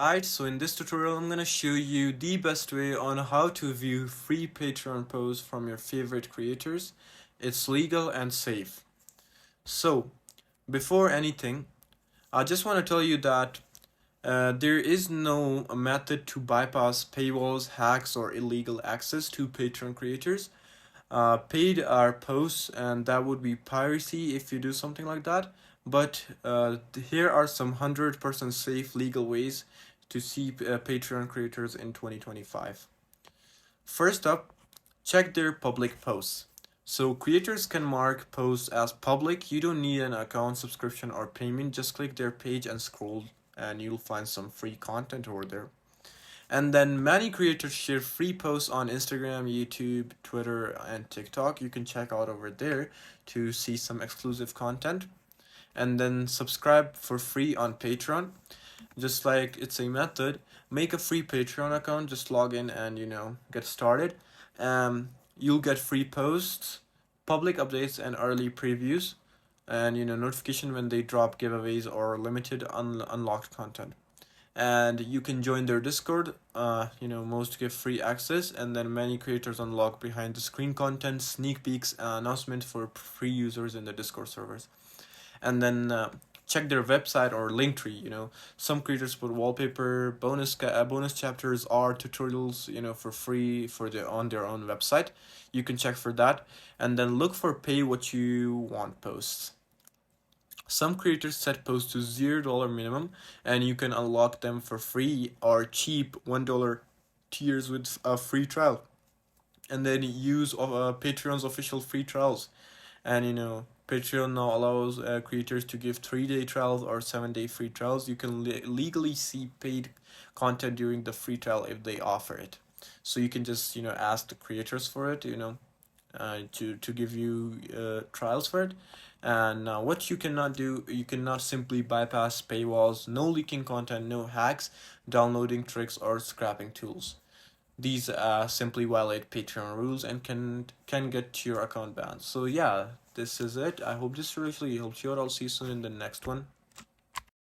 Alright, so in this tutorial I'm gonna show you the best way on how to view free Patreon posts from your favorite creators. It's legal and safe. So, before anything, I just want to tell you that there is no method to bypass paywalls, hacks, or illegal access to Patreon creators. Paid are posts, and that would be piracy if you do something like that. But here are some 100% safe legal ways to see Patreon creators in 2025. First up, check their public posts. So creators can mark posts as public. You don't need an account, subscription, or payment. Just click their page and scroll, and you'll find some free content over there. And then many creators share free posts on Instagram, YouTube, Twitter, and TikTok. You can check out over there to see some exclusive content. And then subscribe for free on Patreon. Just like it's a method, make a free Patreon account, just log in and get started. You'll get free posts, public updates, and early previews, and notification when they drop giveaways or limited unlocked content. And you can join their Discord. Most give free access, and then many creators unlock behind the screen content, sneak peeks, announcements for free users in the Discord servers. And then check their website or Linktree. Some creators put wallpaper, bonus chapters, or tutorials, for free on their own website. You can check for that, and then look for pay what you want posts. Some creators set posts to $0 minimum, and you can unlock them for free or cheap $1 tiers with a free trial. And then use Patreon's official free trials. And Patreon now allows creators to give 3-day trials or 7-day free trials. You can legally see paid content during the free trial if they offer it. So you can just ask the creators for it, to give you trials for it. And what you cannot do, you cannot simply bypass paywalls, no leaking content, no hacks, downloading tricks, or scrapping tools. These simply violate Patreon rules and can get your account banned. So yeah, this is it. I hope this really helped you out. I'll see you soon in the next one.